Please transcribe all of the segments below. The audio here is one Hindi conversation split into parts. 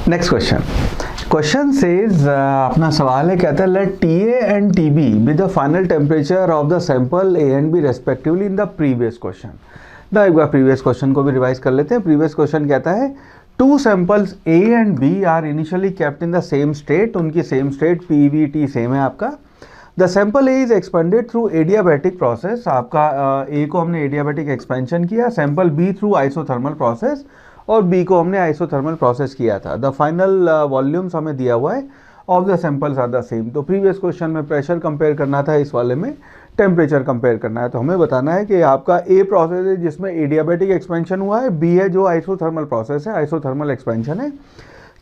नेक्स्ट क्वेश्चन सेज अपना सवाल है, कहता है let T A and T B with the final temperature of the sample A and B respectively in the previous question. एक बार प्रीवियस क्वेश्चन को भी रिवाइज कर लेते हैं। प्रीवियस क्वेश्चन कहता है two samples A and B are initially kept in the same state, उनकी same state P V T same है आपका। The sample A is expanded through adiabatic process, आपका ए को हमने एडियाबैटिक एक्सपेंशन किया, sample B through isothermal process और बी को हमने आइसोथर्मल प्रोसेस किया था। द फाइनल वॉल्यूम्स हमें दिया हुआ है of the samples are the same. तो प्रीवियस क्वेश्चन में प्रेशर कंपेयर करना था, इस वाले में टेम्परेचर कंपेयर करना है। तो हमें बताना है कि आपका ए प्रोसेस है जिसमें एडियाबैटिक एक्सपेंशन हुआ है, बी है जो आइसोथर्मल प्रोसेस है, आइसोथर्मल एक्सपेंशन है।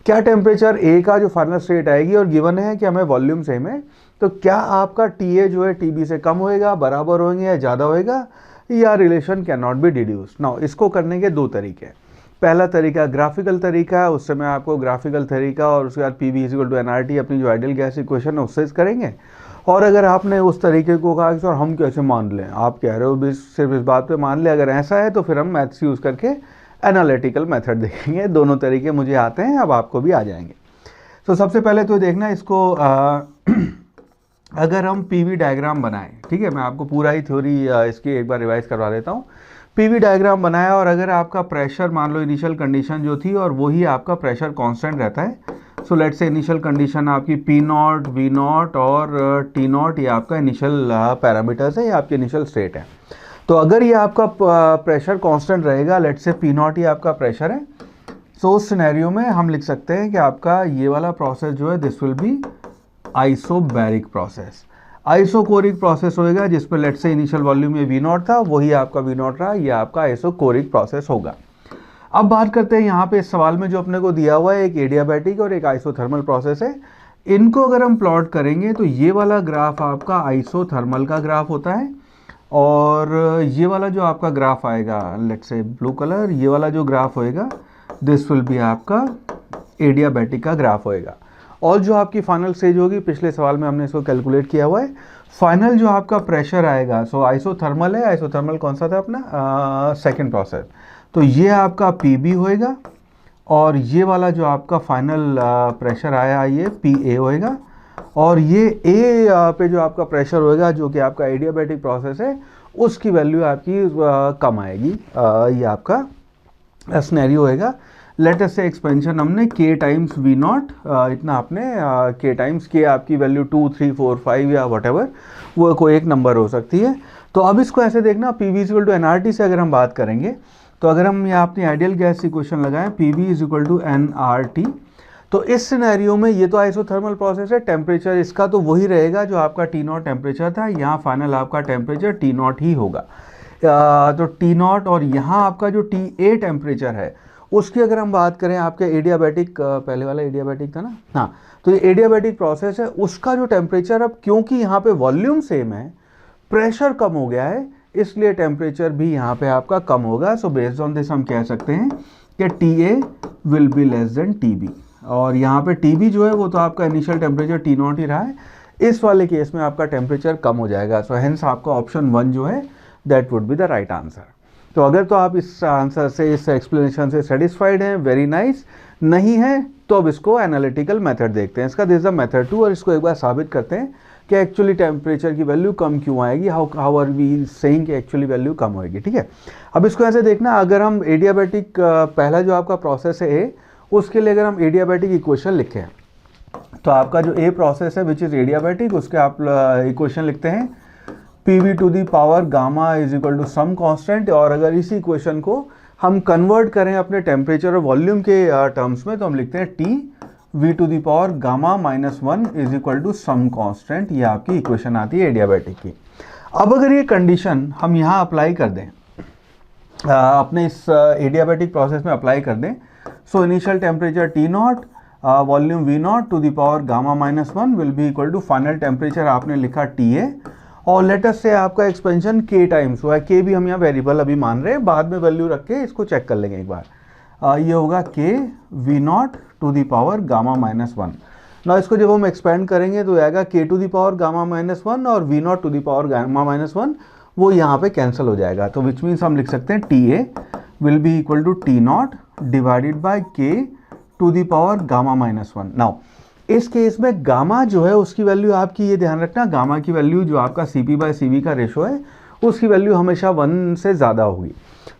क्या टेम्परेचर ए का जो फाइनल स्टेट आएगी और गिवन है कि हमें वॉल्यूम सेम है, तो क्या आपका टी ए जो है टी बी से कम होएगा, बराबर होंगे या ज़्यादा होएगा, या relation can not be deduce. Now इसको करने के दो तरीके हैं। पहला तरीका ग्राफिकल तरीका है, उससे मैं आपको ग्राफिकल तरीका और उसके बाद P V equal to NRT अपनी जो आइडियल गैस इक्वेशन है उससे करेंगे। और अगर आपने उस तरीके को कहा कि सर हम कैसे मान लें, आप कह रहे हो सिर्फ इस बात पे मान लें, अगर ऐसा है तो फिर हम मैथ्स यूज़ करके एनालिटिकल मेथड देखेंगे। दोनों तरीके मुझे आते हैं, अब आपको भी आ जाएंगे। तो सबसे पहले तो देखना इसको अगर हम पीवी डायग्राम बनाएं, ठीक है, मैं आपको पूरा ही थ्योरी इसकी एक बार रिवाइज करवा देता हूँ। पीवी डायग्राम बनाया और अगर आपका प्रेशर मान लो इनिशियल कंडीशन जो थी और वही आपका प्रेशर कांस्टेंट रहता है। So let's say initial condition आपकी पी नॉट, वी नॉट और टी नॉट, ये आपका इनिशियल पैरामीटर्स है, ये आपकी इनिशियल स्टेट है। तो अगर ये आपका प्रेशर कांस्टेंट रहेगा, लेट्स से पी नॉट ही आपका प्रेशर है, सो उस सिनेरियो में हम लिख सकते हैं कि आपका ये वाला प्रोसेस जो है this will be isobaric process. Isochoric process होएगा जिसमें लेट्स से इनिशियल वॉल्यूम ये वी नॉट था, वही आपका वी नॉट रहा, ये आपका आइसोकोरिक प्रोसेस होगा। अब बात करते हैं यहाँ पे इस सवाल में जो अपने को दिया हुआ है, एक एडियाबैटिक और एक आइसोथर्मल प्रोसेस है। इनको अगर हम प्लॉट करेंगे तो ये वाला ग्राफ आपका आइसोथर्मल का ग्राफ होता है और ये वाला जो आपका ग्राफ आएगा लेट्स से ब्लू कलर, ये वाला जो ग्राफ होएगा दिस विल बी आपका एडियाबैटिक का ग्राफ होएगा। और जो आपकी फाइनल स्टेज होगी, पिछले सवाल में हमने इसको कैलकुलेट किया हुआ है, फाइनल जो आपका प्रेशर आएगा, सो आइसोथर्मल है, आइसोथर्मल कौन सा था अपना सेकंड प्रोसेस, तो ये आपका पी बी होएगा और ये वाला जो आपका फाइनल प्रेशर आया ये पी ए होएगा और ये ए पे जो आपका प्रेशर होएगा जो कि आपका एडियाबैटिक प्रोसेस है उसकी वैल्यू आपकी कम आएगी। ये आपका सिनेरियो होएगा। लेट अस से एक्सपेंशन हमने के टाइम्स वी नॉट, इतना आपने के टाइम्स के आपकी वैल्यू 2, 3, 4, 5 या वट एवर वो कोई एक नंबर हो सकती है। तो अब इसको ऐसे देखना, P V equal to N R T से अगर हम बात करेंगे तो अगर हम यहाँ अपनी आइडियल गैस इक्वेशन लगाएं P V is equal to N R T, तो इस सिनेरियो में ये तो आइसोथर्मल प्रोसेस है, टेम्परेचर इसका तो वही रहेगा जो आपका टी नॉट टेम्परेचर था, यहाँ फाइनल आपका टेम्परेचर टी नॉट ही होगा। तो टी नॉट और यहाँ आपका जो टी ए टेम्परेचर है उसकी अगर हम बात करें, आपके एडियाबैटिक पहले वाला एडियाबैटिक था ना, हाँ, तो ये एडियाबैटिक प्रोसेस है, उसका जो टेम्परेचर अब क्योंकि यहाँ पे वॉल्यूम सेम है, प्रेशर कम हो गया है, इसलिए टेम्परेचर भी यहाँ पे आपका कम होगा। सो बेस्ड ऑन दिस हम कह सकते हैं कि T A will be less than T B, और यहाँ पे टी बी जो है वो तो आपका इनिशियल टेम्परेचर टी नॉट ही रहा है, इस वाले केस में आपका टेम्परेचर कम हो जाएगा। सो हेंस आपका ऑप्शन 1 जो है that would be the right answer. तो अगर तो आप इस आंसर से, इस एक्सप्लेनेशन से सेटिस्फाइड हैं, वेरी नाइस, नहीं है तो अब इसको एनालिटिकल मेथड देखते हैं। इसका दिस इज द मेथड 2 और इसको एक बार साबित करते हैं कि एक्चुअली टेम्परेचर की वैल्यू कम क्यों आएगी, हाउ आर वी सेइंग कि एक्चुअली वैल्यू कम होएगी। ठीक है, अब इसको ऐसे देखना, अगर हम एडियाबैटिक पहला जो आपका प्रोसेस है ए, उसके लिए अगर हम एडियाबैटिक इक्वेशन लिखें तो आपका जो ए प्रोसेस है विच इज़ एडियाबैटिक, उसके आप इक्वेशन लिखते हैं P V to the power gamma is equal to some constant, और अगर इसी इक्वेशन को हम कन्वर्ट करें अपने टेम्परेचर और वॉल्यूम के टर्म्स में तो हम लिखते हैं T V to the power gamma -1 is equal to some constant, ये आपकी इक्वेशन आती है एडियाबैटिक की। अब अगर ये कंडीशन हम यहाँ अप्लाई कर दें, अपने इस एडियाबैटिक प्रोसेस में अप्लाई कर दें, so initial temperature T naught, volume V naught to the power gamma -1 will be equal to final temperature आपने लिखा टी ए, और लेटस से आपका एक्सपेंशन के टाइम्स हुआ है, के भी हम यहाँ वेरिएबल अभी मान रहे हैं, बाद में वैल्यू रख के इसको चेक कर लेंगे एक बार। ये होगा K V naught to the power gamma -1। ना इसको जब हम एक्सपेंड करेंगे तो आएगा के टू दी पावर गामा -1 और V naught to the power gamma -1, वो यहाँ पे कैंसिल हो जाएगा। तो विच मीन्स हम लिख सकते हैं T A will be equal to T not divided by K to the power gamma -1। Now इस केस में गामा जो है उसकी वैल्यू आपकी, ये ध्यान रखना, गामा की वैल्यू जो आपका CP/CV का रेशो है उसकी वैल्यू हमेशा 1 से ज़्यादा होगी।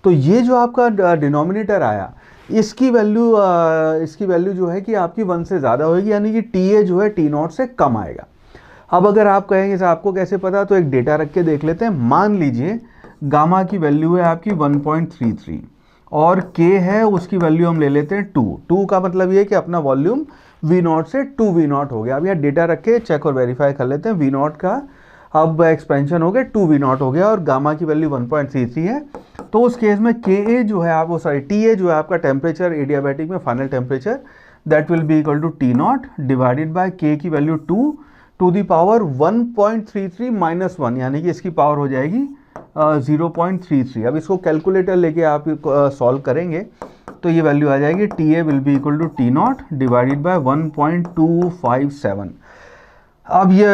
तो ये जो आपका डिनोमिनेटर आया इसकी वैल्यू जो है कि आपकी 1 से ज़्यादा होगी, यानी कि TA जो है T0 से कम आएगा। अब अगर आप कहेंगे सर आपको कैसे पता, तो एक डेटा रख के देख लेते हैं। मान लीजिए गामा की वैल्यू है आपकी 1.33 और K है उसकी वैल्यू हम ले लेते हैं 2 का मतलब ये कि अपना वॉल्यूम V0 से 2V0 हो गया। अब यहाँ डेटा रख के चेक और वेरीफाई कर लेते हैं। V0 का अब एक्सपेंशन हो गया 2V0 हो गया और गामा की वैल्यू 1.33 है। तो उस केस में TA जो है आप TA जो है आपका टेम्परेचर एडियाबैटिक में final temperature, that will be equal to T0 divided by K की वैल्यू 2 टू दी पावर 1.33 -1, यानी कि इसकी पावर हो जाएगी 0.33। अब इसको कैलकुलेटर लेके आप सॉल्व करेंगे तो ये वैल्यू आ जाएगी TA will be equal to T0 divided by 1.257। अब ये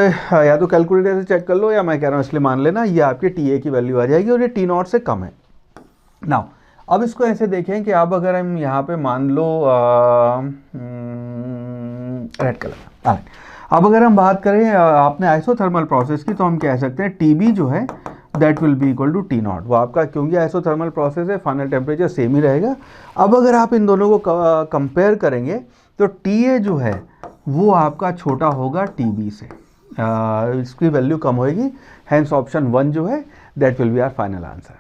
या तो कैलकुलेटर से चेक कर लो या मैं कह रहा हूँ इसलिए मान लेना, ये आपके TA की वैल्यू आ जाएगी और ये T0 से कम है। नाउ अब इसको ऐसे देखें कि अब अगर हम यहाँ पे मान लो रेड कलर, अब अगर हम बात करें आपने आइसोथर्मल प्रोसेस की, तो हम कह सकते हैं TB जो है that will be equal to T0। वो आपका, क्योंकि आइसोथर्मल प्रोसेस है, फाइनल टेम्परेचर सेम ही रहेगा। अब अगर आप इन दोनों को कंपेयर करेंगे तो TA जो है वो आपका छोटा होगा TB से, इसकी वैल्यू कम होगी। हैंस ऑप्शन 1 जो है that will be our final answer.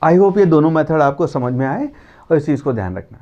I hope ये दोनों मेथड आपको समझ में आए और इस चीज़ को ध्यान रखना।